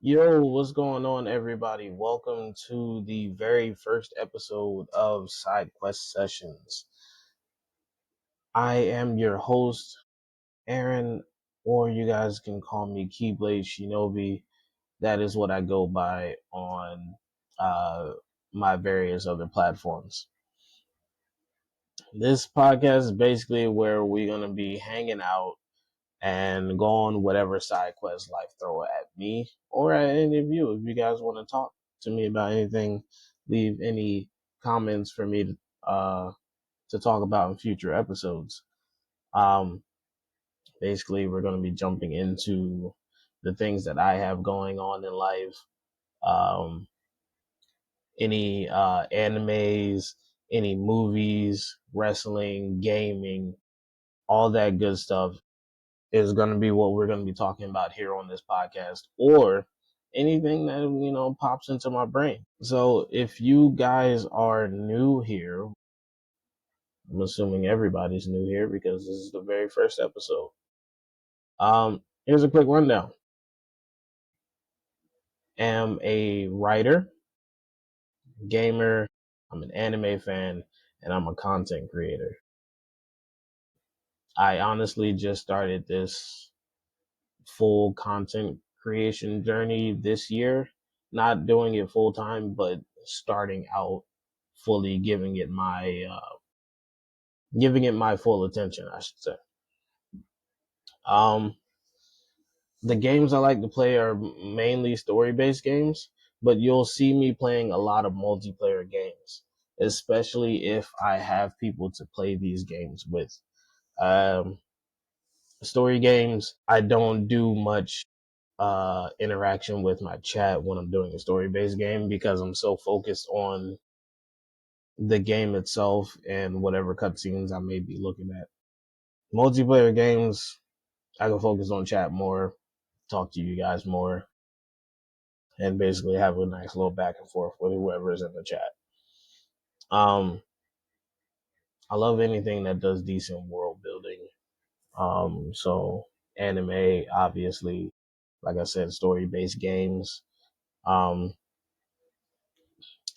Yo, what's going on, everybody? Welcome to the very first episode of Side Quest Sessions. I am your host, Aaron, or you guys can call me Keyblade Shinobi. That is what I go by on uh, my various other platforms. This podcast is basically where we're going to be hanging out and go on whatever side quest life throw at me or at any of you. If you guys want to talk to me about anything, leave any comments for me to talk about in future episodes. Um, Basically, we're going to be jumping into the things that I have going on in life. Um, any animes, any movies, wrestling, gaming, all that good stuff is going to be what we're going to be talking about here on this podcast, or anything that pops into my brain. So if you guys are new here, I'm assuming everybody's new here because this is the very first episode. Here's a quick rundown. Am a writer, gamer, I'm an anime fan, and I'm a content creator. I honestly just started this full content creation journey this year. Not doing it full time, but starting out fully giving it my full attention, I should say. Um, the games I like to play are mainly story based games, but you'll see me playing a lot of multiplayer games, especially if I have people to play these games with. Um, Story games, I don't do much interaction with my chat when I'm doing a story based game because I'm so focused on the game itself and whatever cutscenes I may be looking at. Multiplayer games, I can focus on chat more, talk to you guys more, and basically have a nice little back and forth with whoever is in the chat. Um, I love anything that does decent world building. So anime, obviously, like I said, story based games. Um,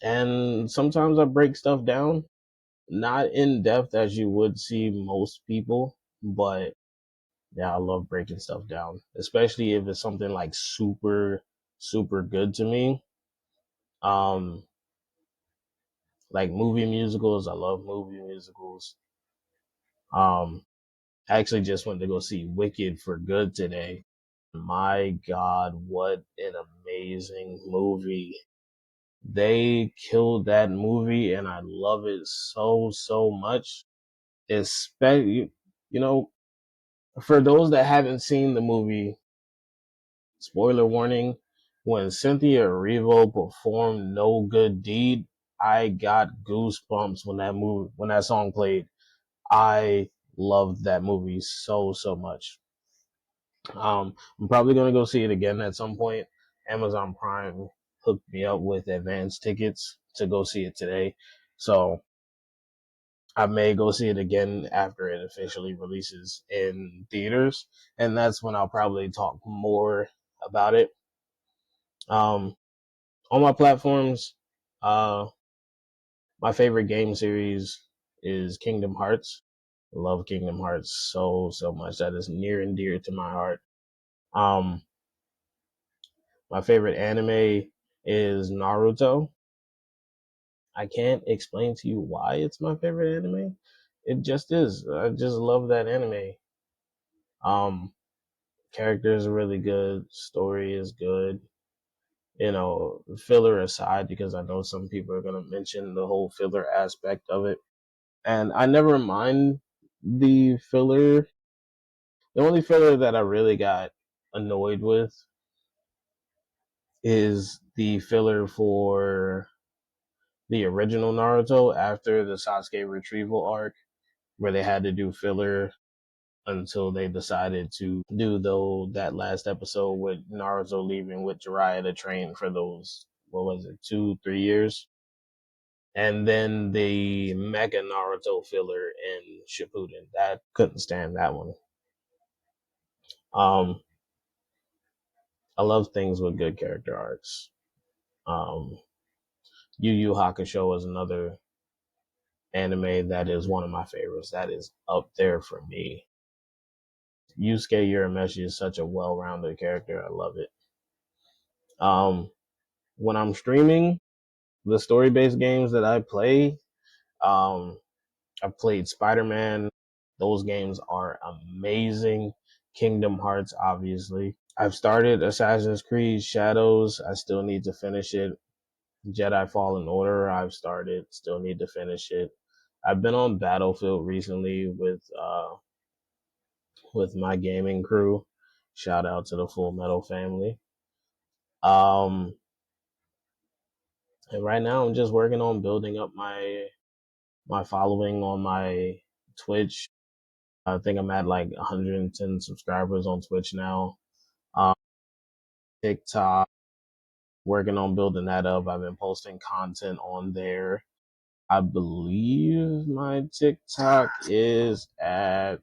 and sometimes I break stuff down, not in depth as you would see most people, but yeah, I love breaking stuff down, especially if it's something like super, super good to me. Um, like movie musicals, I love movie musicals. I actually just went to go see Wicked for good today. My God, what an amazing movie. They killed that movie and I love it so much. Especially, you know, for those that haven't seen the movie, spoiler warning, when Cynthia Erivo performed No Good Deed, I got goosebumps when that song played. I loved that movie so much. I'm probably gonna go see it again at some point. Amazon Prime hooked me up with advance tickets to go see it today. So I may go see it again after it officially releases in theaters, and that's when I'll probably talk more about it. Um, on my platforms, uh, my favorite game series is Kingdom Hearts. I love Kingdom Hearts so much. That is near and dear to my heart. Um, my favorite anime is Naruto. I can't explain to you why it's my favorite anime. It just is. I just love that anime. Um, Characters are really good. Story is good. Filler aside, because I know some people are going to mention the whole filler aspect of it. And I never mind the filler. The only filler that I really got annoyed with is the filler for the original Naruto after the Sasuke retrieval arc, where they had to do filler until they decided to do that last episode with Naruto leaving with Jiraiya to train for those, what was it, 2-3 years, and then the Mega Naruto filler in Shippuden. That couldn't stand that one. Um, I love things with good character arcs. Um, Yu Yu Hakusho is another anime that is one of my favorites. That is up there for me. Yusuke Urameshi is such a well-rounded character. I love it. When I'm streaming, the story-based games that I play, um, I've played Spider-Man. Those games are amazing. Kingdom Hearts, obviously. I've started Assassin's Creed Shadows. I still need to finish it. Jedi Fallen Order, I've started. Still need to finish it. I've been on Battlefield recently with my gaming crew. Shout out to the Full Metal family. Um, and right now I'm just working on building up my following on my Twitch. I think I'm at like 110 subscribers on Twitch now. Um, TikTok, working on building that up. I've been posting content on there. I believe my TikTok is at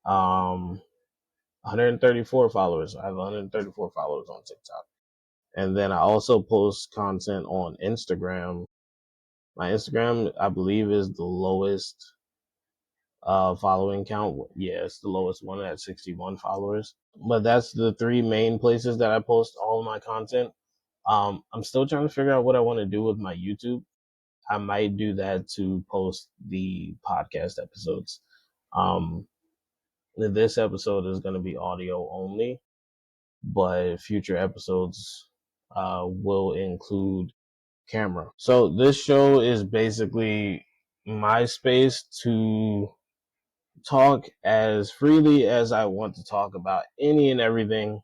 134 followers. I have 134 followers on TikTok. And then I also post content on Instagram. My Instagram, I believe, is the lowest following count. Yeah, it's the lowest one at 61 followers. But that's the three main places that I post all of my content. I'm still trying to figure out what I want to do with my YouTube. I might do that to post the podcast episodes. Um, this episode is going to be audio only, but future episodes will include camera. So this show is basically my space to talk as freely as I want to talk about any and everything.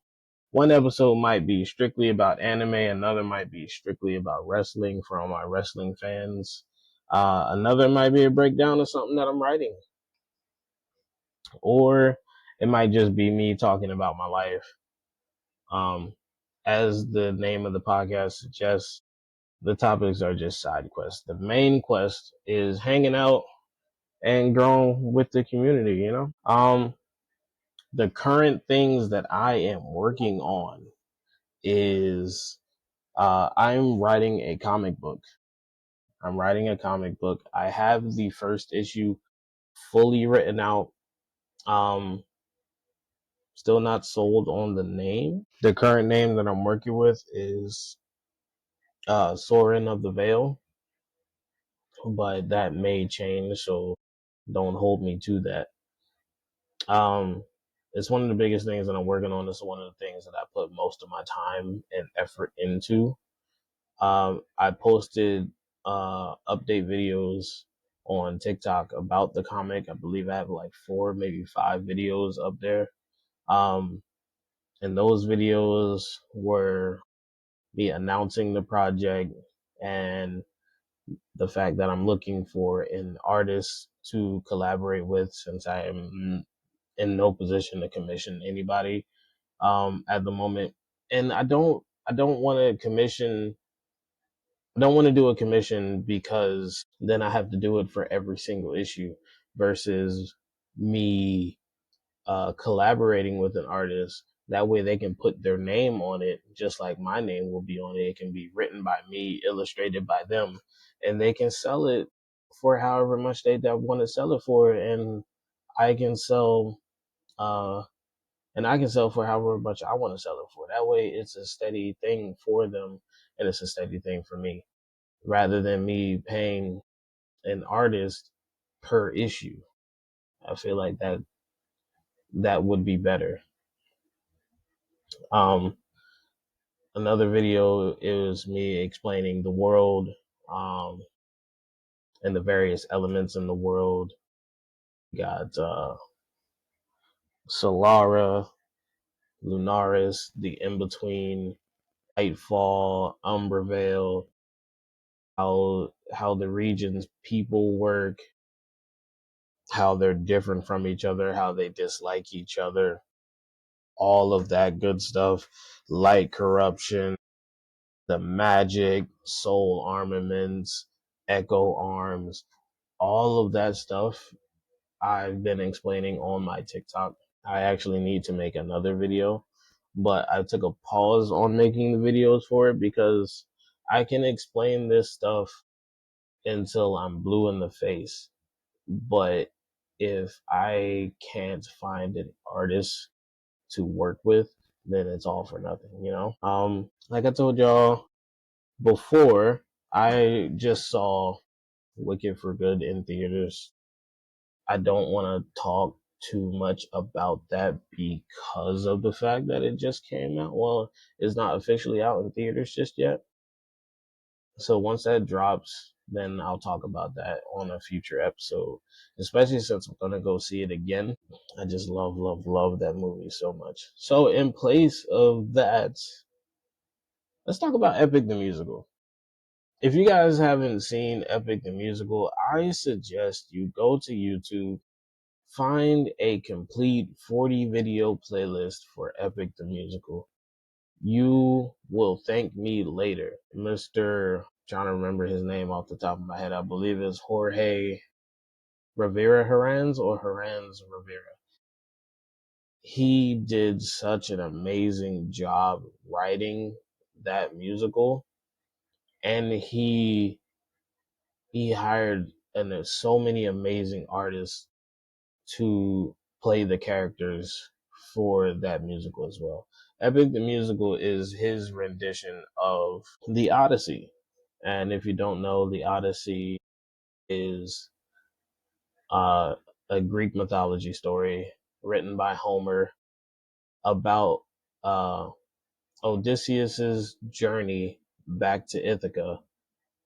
One episode might be strictly about anime, another might be strictly about wrestling for all my wrestling fans. Another might be a breakdown of something that I'm writing. Or it might just be me talking about my life. As the name of the podcast suggests, the topics are just side quests. The main quest is hanging out and growing with the community, you know? The current things that I am working on is I'm writing a comic book. I'm writing a comic book. I have the first issue fully written out. Um, Still not sold on the name. The current name that I'm working with is Soren of the Veil, but that may change, so don't hold me to that. It's one of the biggest things that I'm working on. It's one of the things that I put most of my time and effort into. I posted update videos on TikTok about the comic. I believe I have like 4, maybe 5 videos up there. Um, and those videos were me announcing the project and the fact that I'm looking for an artist to collaborate with, since I am in no position to commission anybody at the moment. And I don't want to commission I don't want to do a commission because then I have to do it for every single issue versus me collaborating with an artist. That way they can put their name on it, just like my name will be on it. It can be written by me, illustrated by them, and they can sell it for however much they want to sell it for. And I can sell, uh, and I can sell for however much I want to sell it for. That way it's a steady thing for them and it's a steady thing for me rather than me paying an artist per issue. I feel like that would be better. Um, Another video is me explaining the world um, and the various elements in the world. We got Solara, Lunaris, the in between, Nightfall, Umbervale, how the region's people work, how they're different from each other, how they dislike each other, all of that good stuff. Light corruption, the magic, soul armaments, echo arms, all of that stuff I've been explaining on my TikTok. I actually need to make another video but I took a pause on making the videos for it because I can explain this stuff until I'm blue in the face. But if I can't find an artist to work with, then it's all for nothing, you know? Like I told y'all before, I just saw Wicked for Good in theaters. I don't want to talk too much about that because of the fact that it just came out. Well, it's not officially out in theaters just yet. So once that drops, then I'll talk about that on a future episode, especially since I'm going to go see it again. I just love, love, love that movie so much. So in place of that, let's talk about Epic the Musical. If you guys haven't seen Epic the Musical, I suggest you go to YouTube, find a complete 40 video playlist for Epic the Musical. You will thank me later. Mr. Trying to remember his name off the top of my head. I believe it's Jorge Rivera Herranz or Herranz Rivera. He did such an amazing job writing that musical, and he hired and there's so many amazing artists to play the characters for that musical as well. Epic the Musical is his rendition of The Odyssey. And if you don't know, The Odyssey is uh, a Greek mythology story written by Homer about Odysseus's journey back to Ithaca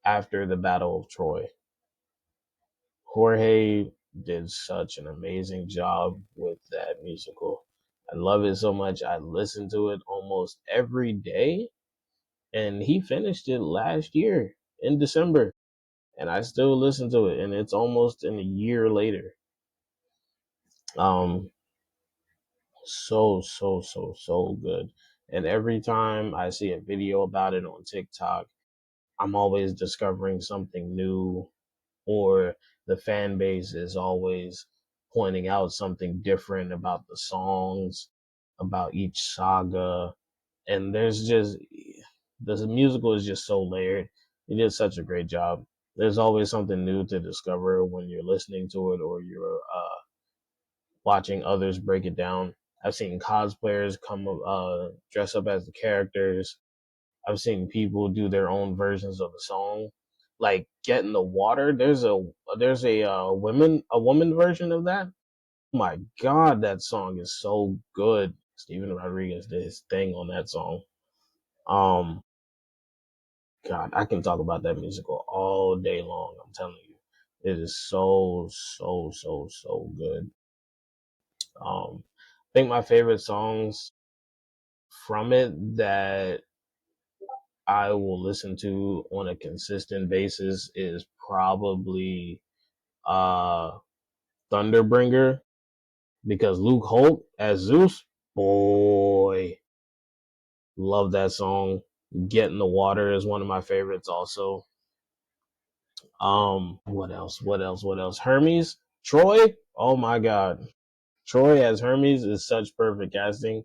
after the Battle of Troy. Jorge did such an amazing job with that musical. I love it so much. I listen to it almost every day, and he finished it last year in December, and I still listen to it, and it's almost in a year later. Um, so good. And every time I see a video about it on TikTok, I'm always discovering something new, or the fan base is always pointing out something different about the songs, about each saga. And there's just, the musical is just so layered. He did such a great job. There's always something new to discover when you're listening to it or you're watching others break it down. I've seen cosplayers come dress up as the characters. I've seen people do their own versions of the song, like "Get in the Water." There's a woman version of that. Oh my God, that song is so good. Steven Rodriguez did his thing on that song. Um, God, I can talk about that musical all day long. I'm telling you, it is so good. I think my favorite songs from it that I will listen to on a consistent basis is probably uh Thunderbringer, because Luke Holt as Zeus, boy, love that song. Get in the Water is one of my favorites also. What else? What else? What else? Hermes, Troy. Oh my God, Troy as Hermes is such perfect casting.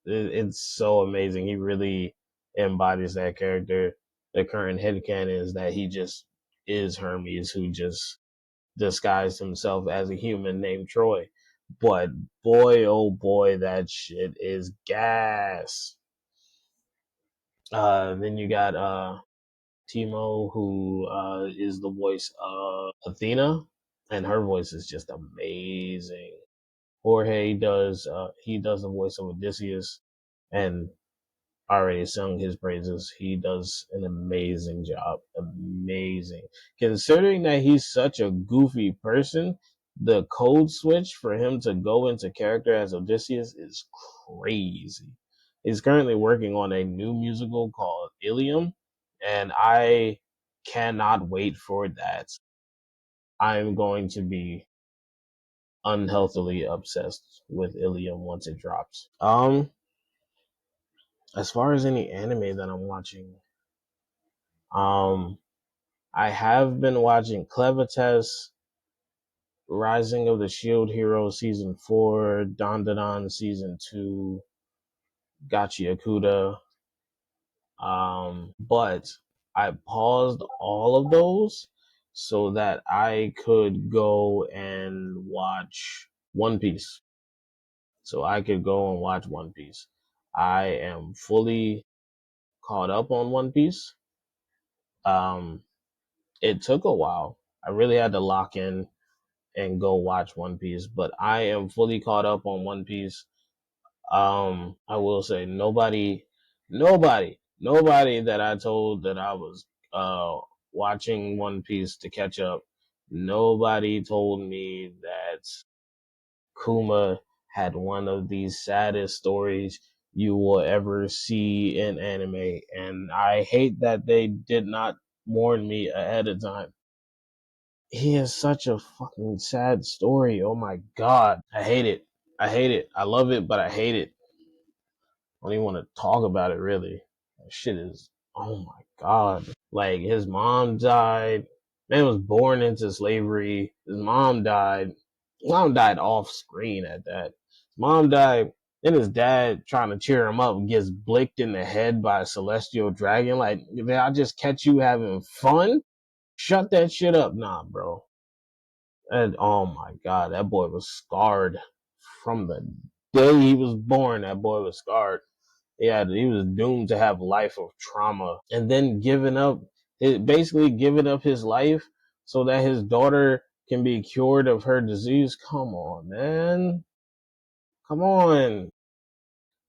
It's so amazing. He really embodies that character. The current headcanon is that he just is Hermes, who just disguised himself as a human named Troy. But boy, oh boy, that shit is gas. Then you got Timo, who is the voice of Athena, and her voice is just amazing. Jorge does he does the voice of Odysseus, and already sung his praises. He does an amazing job. Amazing. Considering that he's such a goofy person, the code switch for him to go into character as Odysseus is crazy. He's currently working on a new musical called Ilium, and I cannot wait for that. I'm going to be unhealthily obsessed with Ilium once it drops. As far as any anime that I'm watching, um, I have been watching Clevitas, Rising of the Shield Hero Season 4, Dandadan Season 2, Gachiakuda. But I paused all of those so that I could go and watch One Piece. So I could go and watch One Piece. I am fully caught up on One Piece. Um, it took a while. I really had to lock in and go watch One Piece, but I am fully caught up on One Piece. I will say nobody that I told that I was uh watching One Piece to catch up, nobody told me that Kuma had one of the saddest stories you will ever see in anime, and I hate that they did not warn me ahead of time. He has such a fucking sad story. Oh my god. I hate it. I hate it. I love it, but I hate it. I don't even want to talk about it really. That shit is, oh my god. Like his mom died. Man was born into slavery. His mom died. His mom died off screen at that. His mom died. Then his dad trying to cheer him up gets blicked in the head by a celestial dragon. Like, did I just catch you having fun? Shut that shit up. Nah, bro. And oh my god, that boy was scarred from the day he was born. That boy was scarred. Yeah, he was doomed to have a life of trauma, and then basically giving up his life so that his daughter can be cured of her disease. Come on, man. Come on.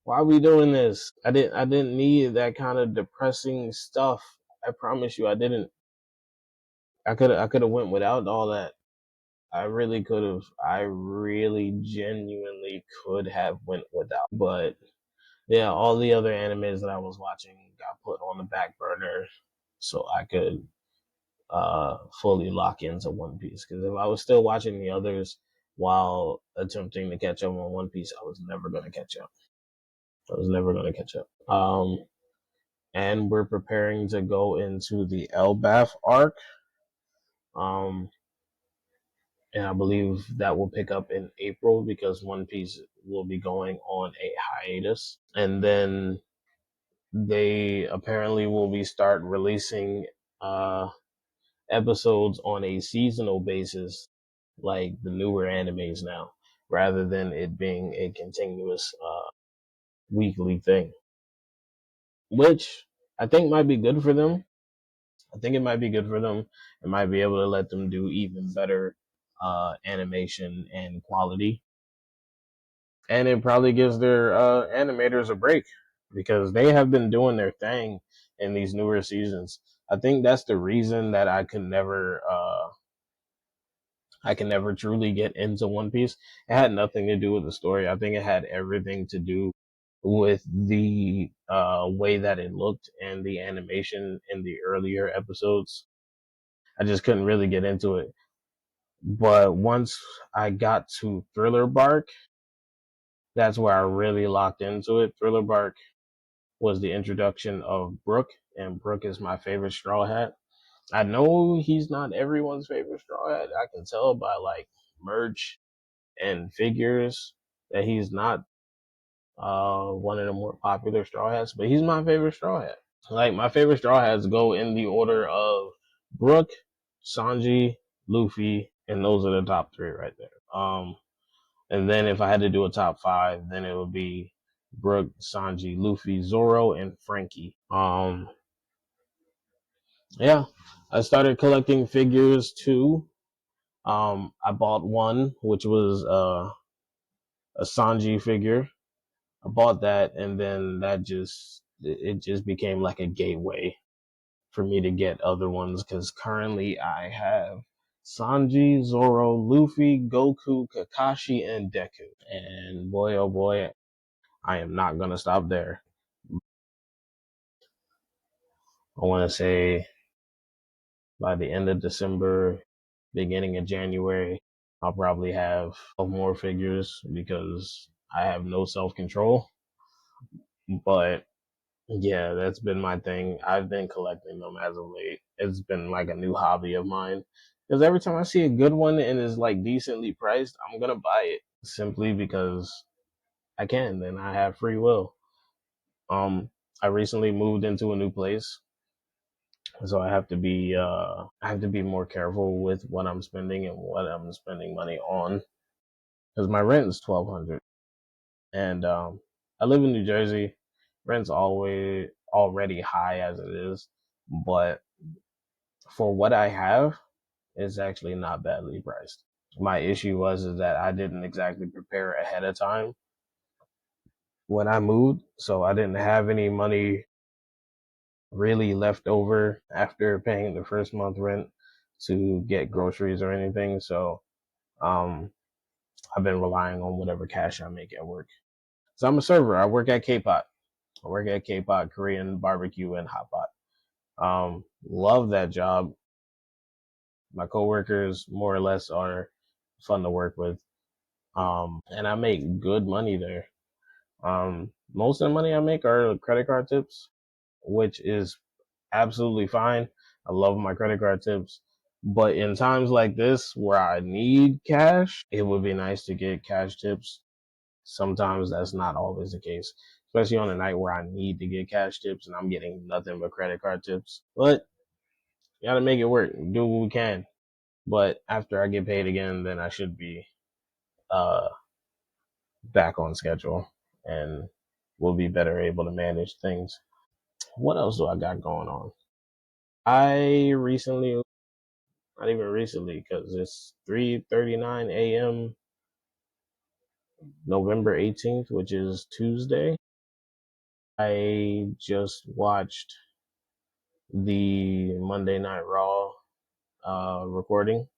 Why are we doing this? I didn't need that kind of depressing stuff. I promise you I didn't. I could have went without all that. I really could have. I really genuinely could have went without. But yeah, all the other animes that I was watching got put on the back burner so I could fully lock into One Piece. Because if I was still watching the others while attempting to catch up on One Piece, I was never gonna catch up. I was never gonna catch up. And we're preparing to go into the Elbaf arc. Um, and I believe that will pick up in April because One Piece will be going on a hiatus, and then they apparently will be start releasing uh, episodes on a seasonal basis, like the newer animes now, rather than it being a continuous weekly thing, which I think might be good for them. I think it might be good for them. It might be able to let them do even better animation and quality, and it probably gives their animators a break because they have been doing their thing in these newer seasons. I think that's the reason that I can never truly get into One Piece. It had nothing to do with the story. I think it had everything to do with the way that it looked and the animation in the earlier episodes. I just couldn't really get into it. But once I got to Thriller Bark, that's where I really locked into it. Thriller Bark was the introduction of Brook, and Brook is my favorite Straw Hat. I know he's not everyone's favorite Straw Hat. I can tell by like merch and figures that he's not one of the more popular Straw Hats, but he's my favorite Straw Hat. Like my favorite Straw Hats go in the order of Brook, Sanji, Luffy, and those are the top three right there. And then if I had to do a top five, then it would be Brook, Sanji, Luffy, Zoro, and Frankie. Yeah, I started collecting figures too. I bought one, which was a Sanji figure. I bought that, and then it just became like a gateway for me to get other ones because currently I have Sanji, Zoro, Luffy, Goku, Kakashi, and Deku. And boy, oh boy, I am not gonna stop there. I want to say by the end of December, beginning of January, I'll probably have more figures because I have no self control. But yeah, that's been my thing. I've been collecting them as of late. It's been like a new hobby of mine. Because every time I see a good one and is like decently priced, I'm gonna buy it simply because I can and I have free will. I recently moved into a new place, so I have to be more careful with what I'm spending and what I'm spending money on because my rent is $1,200, and I live in New Jersey. Rent's always already high as it is, but for what I have, it's actually not badly priced. My issue was is that I didn't exactly prepare ahead of time when I moved, so I didn't have any money really left over after paying the first month rent to get groceries or anything. So um, I've been relying on whatever cash I make at work. So I'm a server. I work at K-Pot. I work at K-Pot Korean barbecue and hot pot. Love that job. My coworkers more or less are fun to work with. And I make good money there. Most of the money I make are credit card tips, which is absolutely fine. I love my credit card tips. But in times like this where I need cash, it would be nice to get cash tips. Sometimes that's not always the case, especially on a night where I need to get cash tips and I'm getting nothing but credit card tips. But you gotta make it work. Do what we can. But after I get paid again, then I should be uh, back on schedule and we'll be better able to manage things. What else do I got going on? I recently, not even recently, because it's 3:39 a.m. November 18th, which is Tuesday. I just watched the Monday Night Raw recording,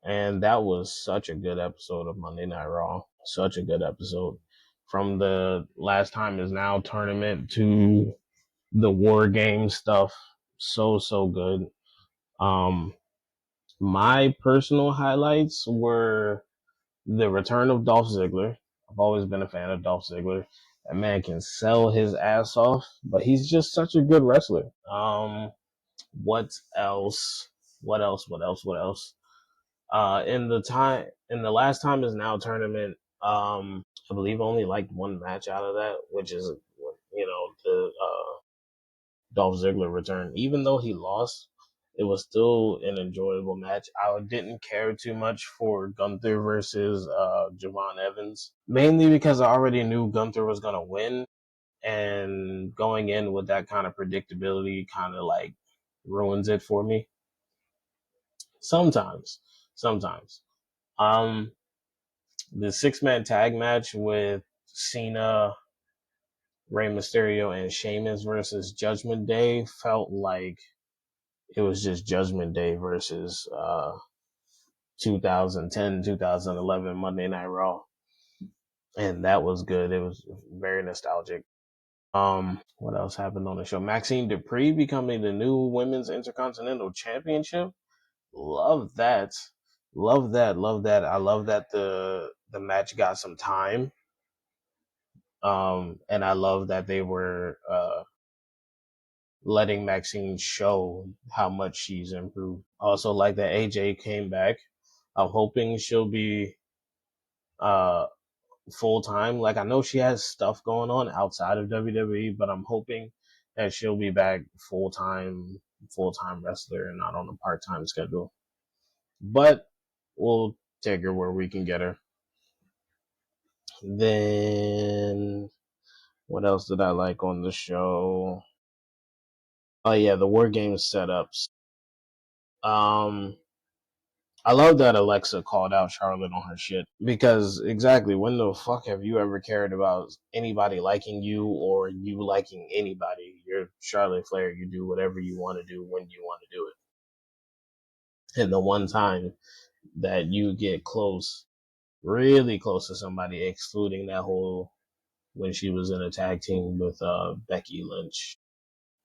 and that was such a good episode of Monday Night Raw. Such a good episode. From the last time is now tournament to the war game stuff. So good. Um, my personal highlights were the return of Dolph Ziggler. I've always been a fan of Dolph Ziggler. That man can sell his ass off, but he's just such a good wrestler. What else? What else? What else? What else? In the last time is now tournament, I believe only like one match out of that, which is the Dolph Ziggler return. Even though he lost, it was still an enjoyable match. I didn't care too much for Gunther versus Javon Evans, mainly because I already knew Gunther was gonna win, and going in with that kind of predictability kind of like ruins it for me. Sometimes. Um, the 6-man tag match with Cena, Rey Mysterio, and Sheamus versus Judgment Day felt like it was just Judgment Day versus 2010, 2011 Monday Night Raw, and that was good. It was very nostalgic. What else happened on the show? Maxine Dupree becoming the new Women's Intercontinental Championship. Love that. Love that. Love that. I love that the match got some time. And I love that they were letting Maxine show how much she's improved. Also, like that AJ came back. I'm hoping she'll be uh full time. Like I know she has stuff going on outside of WWE, but I'm hoping that she'll be back full time wrestler and not on a part time schedule. But we'll take her where we can get her. Then what else did I like on the show? Oh yeah, the War Games setups. Um, I love that Alexa called out Charlotte on her shit because exactly when the fuck have you ever cared about anybody liking you or you liking anybody? You're Charlotte Flair. You do whatever you want to do when you want to do it. And the one time that you get close, really close to somebody, excluding that whole when she was in a tag team with Becky Lynch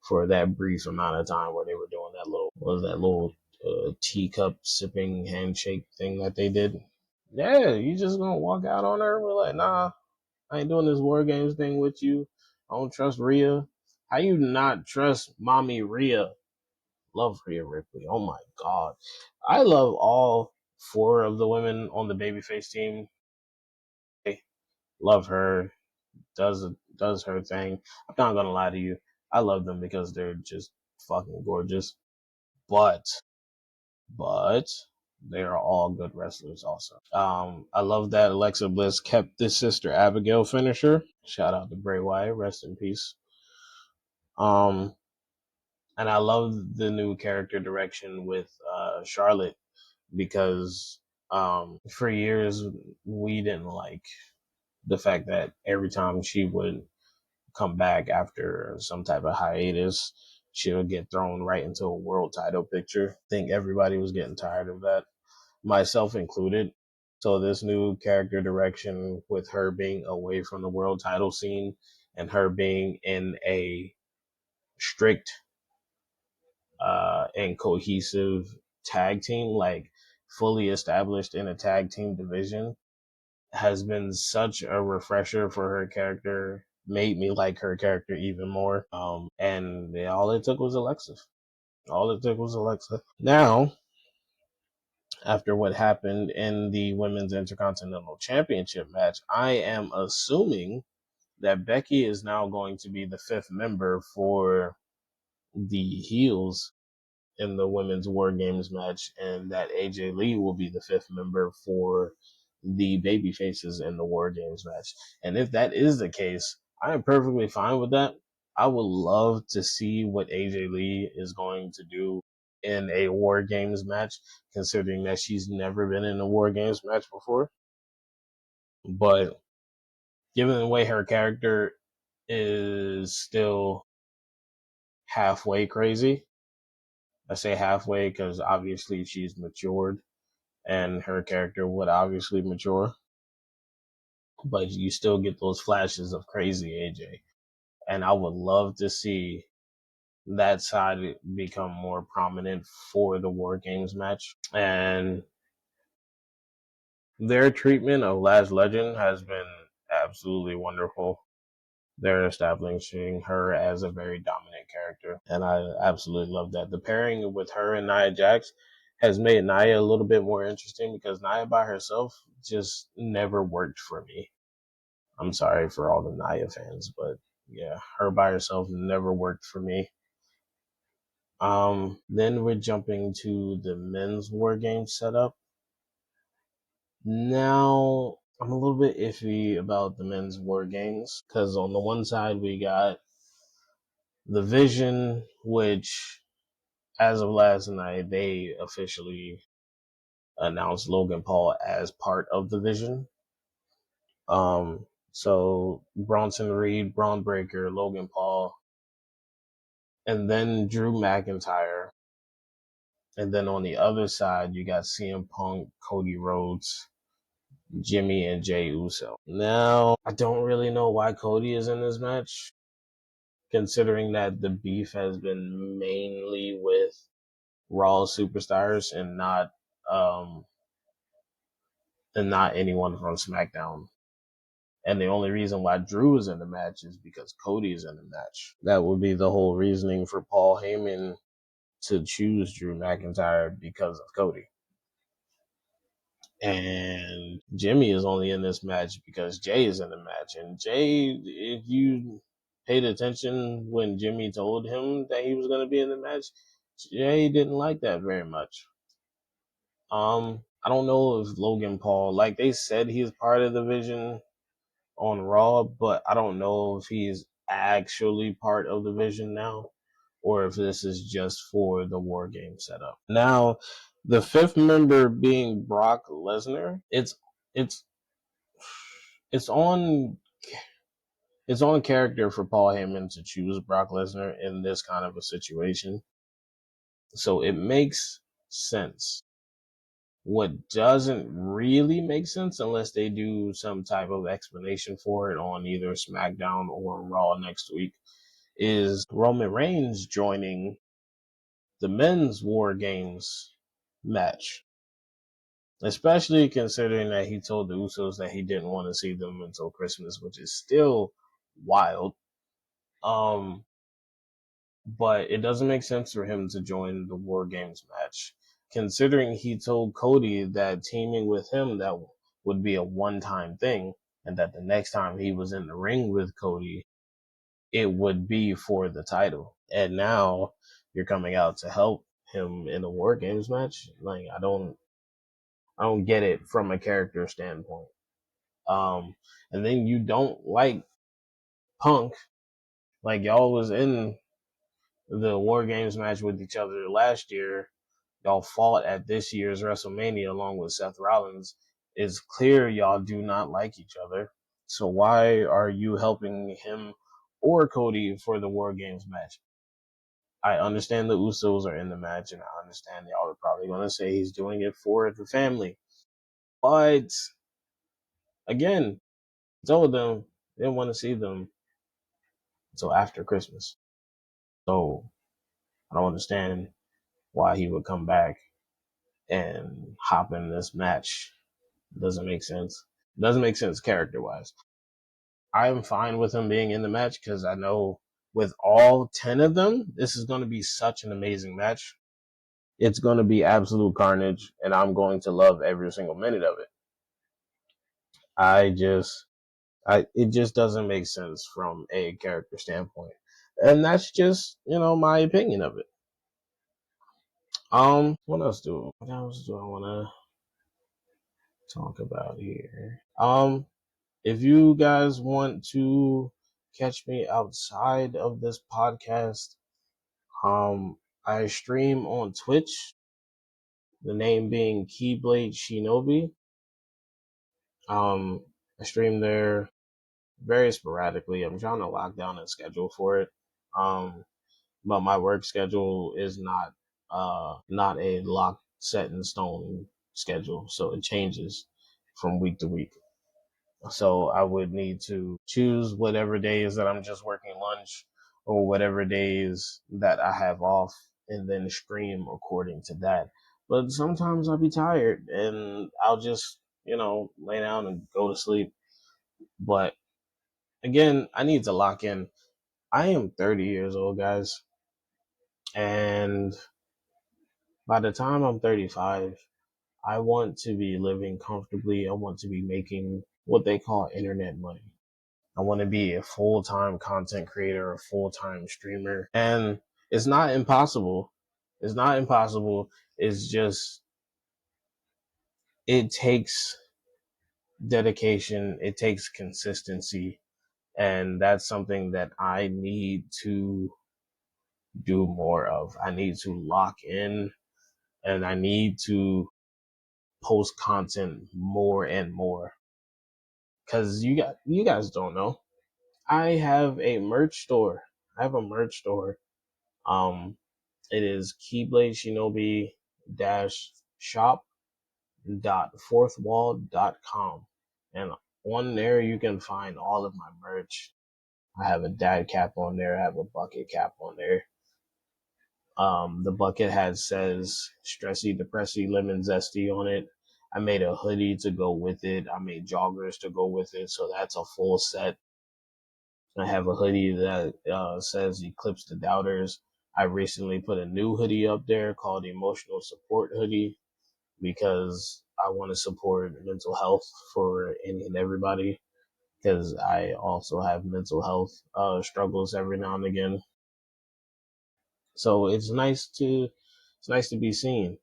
for that brief amount of time where they were doing that little teacup sipping handshake thing that they did. Yeah, you just gonna walk out on her? We're like, nah, I ain't doing this war games thing with you. I don't trust Rhea. How you not trust mommy Rhea? Love Rhea Ripley. Oh my god. I love all four of the women on the babyface team. Love her. Does does her thing. I'm not gonna lie to you. I love them because they're just fucking gorgeous. But they are all good wrestlers also. I love that Alexa Bliss kept this Sister Abigail finisher. Shout out to Bray Wyatt, rest in peace. And I love the new character direction with Charlotte because for years we didn't like the fact that every time she would come back after some type of hiatus, she would get thrown right into a world title picture. I think everybody was getting tired of that, myself included. So this new character direction with her being away from the world title scene and her being in a strict and cohesive tag team, like fully established in a tag team division, has been such a refresher for her character, made me like her character even more. And all it took was Alexa. All it took was Alexa. Now, after what happened in the Women's Intercontinental Championship match, I am assuming that Becky is now going to be the fifth member for the heels in the Women's War Games match, and that AJ Lee will be the fifth member for the baby faces in the War Games match. And if that is the case, I am perfectly fine with that. I would love to see what AJ Lee is going to do in a War Games match, considering that she's never been in a War Games match before. But given the way her character is still halfway crazy, I say halfway because obviously she's matured and her character would obviously mature, but you still get those flashes of crazy AJ. And I would love to see that side become more prominent for the War Games match. And their treatment of Lash Legend has been absolutely wonderful. They're establishing her as a very dominant character, and I absolutely love that. The pairing with her and Nia Jax has made Nia a little bit more interesting because Nia by herself just never worked for me. I'm sorry for all the Nia fans, but yeah, her by herself never worked for me. Then we're jumping to the men's War Game setup. Now, I'm a little bit iffy about the men's War Games because on the one side we got the Vision, which as of last night, they officially announced Logan Paul as part of the Vision. So Bronson Reed, Braun Breaker, Logan Paul, and then Drew McIntyre. And then on the other side, you got CM Punk, Cody Rhodes, Jimmy, and Jey Uso. Now, I don't really know why Cody is in this match, considering that the beef has been mainly with Raw superstars and not anyone from SmackDown. And the only reason why Drew is in the match is because Cody is in the match. That would be the whole reasoning for Paul Heyman to choose Drew McIntyre because of Cody. And Jimmy is only in this match because Jay is in the match. And Jay, if you paid attention when Jimmy told him that he was going to be in the match, Jay didn't like that very much. I don't know if Logan Paul, like they said, he's part of the Vision on Raw, but I don't know if he's actually part of the Vision now, or if this is just for the War Game setup. Now, the fifth member being Brock Lesnar, it's it's on it's on character for Paul Heyman to choose Brock Lesnar in this kind of a situation, so it makes sense. What doesn't really make sense, unless they do some type of explanation for it on either SmackDown or Raw next week, is Roman Reigns joining the men's War Games match. Especially considering that he told the Usos that he didn't want to see them until Christmas, which is still wild. But it doesn't make sense for him to join the War Games match, considering he told Cody that teaming with him that would be a one-time thing, and that the next time he was in the ring with Cody, it would be for the title. And now you're coming out to help him in a War Games match. Like I don't get it from a character standpoint. And then you don't like Punk. Like y'all was in the War Games match with each other last year. Y'all fought at this year's WrestleMania along with Seth Rollins. It's clear y'all do not like each other. So why are you helping him or Cody for the War Games match? I understand the Usos are in the match, and I understand y'all are probably going to say he's doing it for the family. But again, I told them I didn't want to see them until after Christmas. So I don't understand why he would come back and hop in this match. Doesn't make sense. Doesn't make sense character wise. I'm fine with him being in the match because I know with all 10 of them, this is going to be such an amazing match. It's going to be absolute carnage, and I'm going to love every single minute of it. It just doesn't make sense from a character standpoint. And that's just, my opinion of it. What else do I want to talk about here? If you guys want to catch me outside of this podcast, I stream on Twitch, the name being Keyblade Shinobi. I stream there very sporadically. I'm trying to lock down a schedule for it. But my work schedule is not a locked set in stone schedule, so it changes from week to week. So I would need to choose whatever days that I'm just working lunch or whatever days that I have off and then stream according to that. But sometimes I'll be tired and I'll just, lay down and go to sleep. But again, I need to lock in. I am 30 years old, guys. And by the time I'm 35, I want to be living comfortably. I want to be making what they call internet money. I want to be a full-time content creator, a full-time streamer. And it's not impossible. It's not impossible. It's just, it takes dedication. It takes consistency. And that's something that I need to do more of. I need to lock in and I need to post content more and more. Cause you guys don't know. I have a merch store. I have a merch store. Um, It is Keyblade Shinobi shop dot fourthwall.com. And on there you can find all of my merch. I have a dad cap on there, I have a bucket cap on there. The bucket says stressy, depressy, lemon zesty on it. I made a hoodie to go with it. I made joggers to go with it. So that's a full set. I have a hoodie that says Eclipse the Doubters. I recently put a new hoodie up there called Emotional Support Hoodie because I want to support mental health for any and everybody because I also have mental health struggles every now and again. So it's nice to be seen.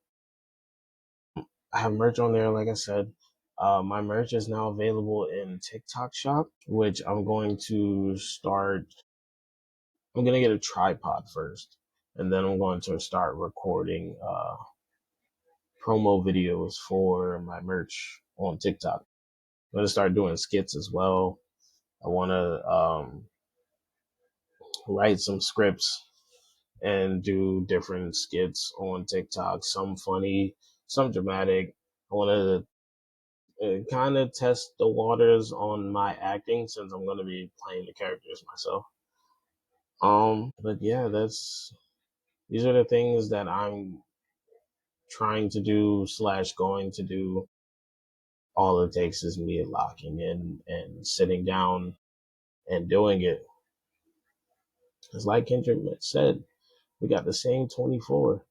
I have merch on there, like I said. My merch is now available in TikTok Shop, which I'm going to start. I'm going to get a tripod first, and then I'm going to start recording promo videos for my merch on TikTok. I'm going to start doing skits as well. I want to write some scripts and do different skits on TikTok, some funny, some dramatic. I want to kind of test the waters on my acting since I'm going to be playing the characters myself. But yeah, these are the things that I'm trying to do slash going to do. All it takes is me locking in and sitting down and doing it. It's like Kendrick said, we got the same 24.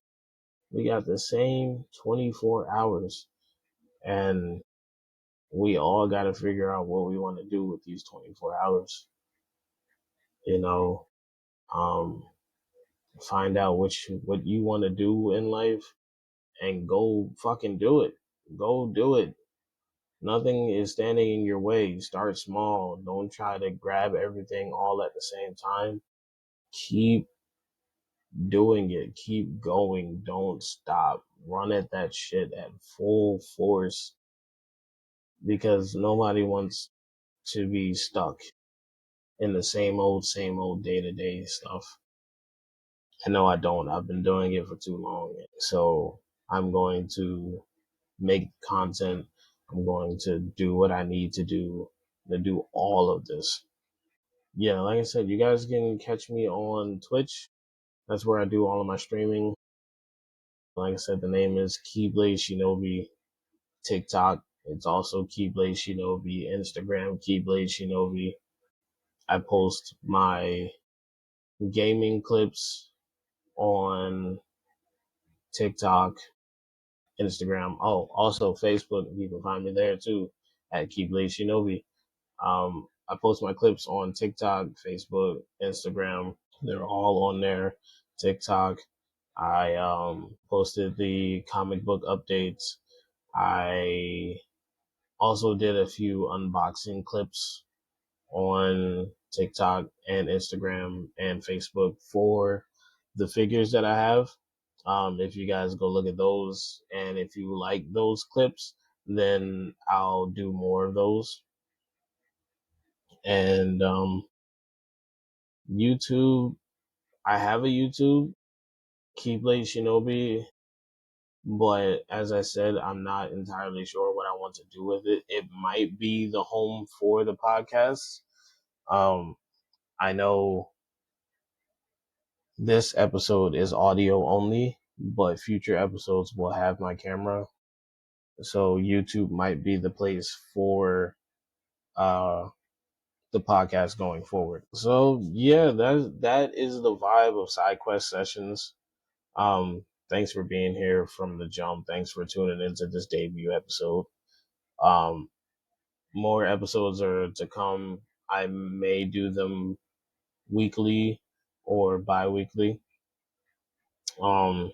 We got the same 24 hours. And we all got to figure out what we want to do with these 24 hours. You know, um, find out what you want to do in life and go fucking do it. Go do it. Nothing is standing in your way. Start small. Don't try to grab everything all at the same time. Keep doing it. Keep going. Don't stop. Run at that shit at full force because nobody wants to be stuck in the same old day to day stuff. I know I don't. I've been doing it for too long. So I'm going to make content. I'm going to do what I need to do all of this. Yeah, like I said, you guys can catch me on Twitch. That's where I do all of my streaming. Like I said, the name is Keyblade Shinobi. TikTok, it's also Keyblade Shinobi. Instagram, Keyblade Shinobi. I post my gaming clips on TikTok, Instagram. Oh, also Facebook. You can find me there too at Keyblade Shinobi. I post my clips on TikTok, Facebook, Instagram. They're all on there. TikTok. I posted the comic book updates. I also did a few unboxing clips on TikTok and Instagram and Facebook for the figures that I have. If you guys go look at those and if you like those clips, then I'll do more of those. And YouTube, I have a YouTube, Keyblade Shinobi, but as I said, I'm not entirely sure what I want to do with it. It might be the home for the podcast. Um, I know this episode is audio only, but future episodes will have my camera. So YouTube might be the place for uh the podcast going forward. So yeah, that is the vibe of SideQuest Sessions. Thanks for being here from the jump. Thanks for tuning into this debut episode. Um, more episodes are to come. I may do them weekly or bi-weekly. Um,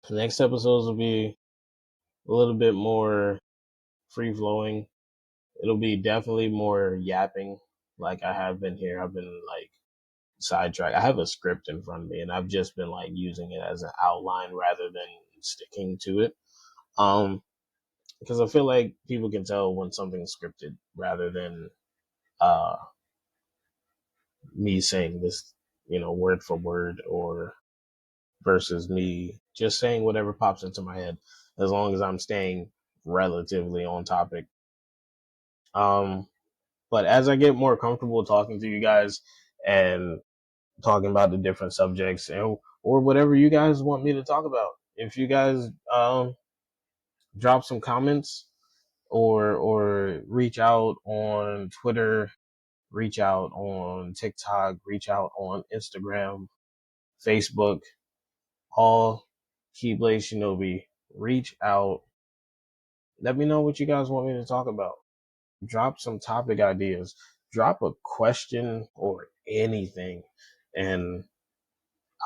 the next episodes will be a little bit more free flowing. It'll be definitely more yapping like I have been here. I've been like sidetracked. I have a script in front of me and I've just been like using it as an outline rather than sticking to it. Because I feel like people can tell when something's scripted rather than uh me saying this, word for word or versus me just saying whatever pops into my head as long as I'm staying relatively on topic. Um but as I get more comfortable talking to you guys and talking about the different subjects and or whatever you guys want me to talk about, if you guys drop some comments or reach out on Twitter, reach out on TikTok, reach out on Instagram, Facebook, all Keyblade Shinobi, reach out. Let me know what you guys want me to talk about. Drop some topic ideas. Drop a question or anything, and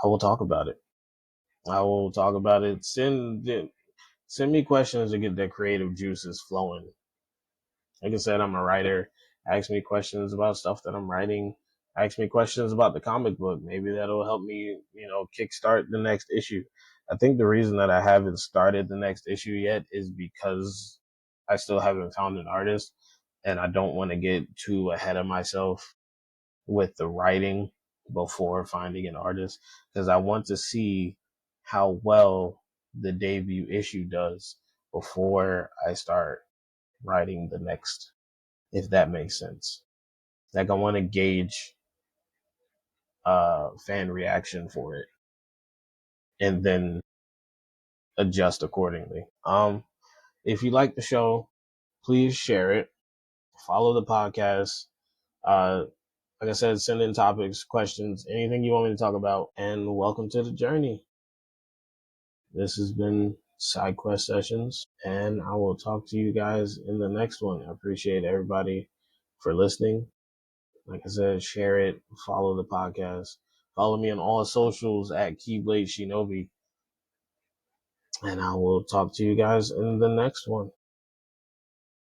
I will talk about it. I will talk about it. Send me questions to get their creative juices flowing. Like I said, I'm a writer. Ask me questions about stuff that I'm writing. Ask me questions about the comic book. Maybe that'll help me, kickstart the next issue. I think the reason that I haven't started the next issue yet is because I still haven't found an artist and I don't want to get too ahead of myself with the writing before finding an artist because I want to see how well the debut issue does before I start writing the next, if that makes sense. Like I want to gauge fan reaction for it and then adjust accordingly. If you like the show, please share it. Follow the podcast. Uh, like I said, send in topics, questions, anything you want me to talk about, and welcome to the journey. This has been SideQuest Sessions, and I will talk to you guys in the next one. I appreciate everybody for listening. Like I said, share it, follow the podcast. Follow me on all socials at Keyblade Shinobi. And I will talk to you guys in the next one.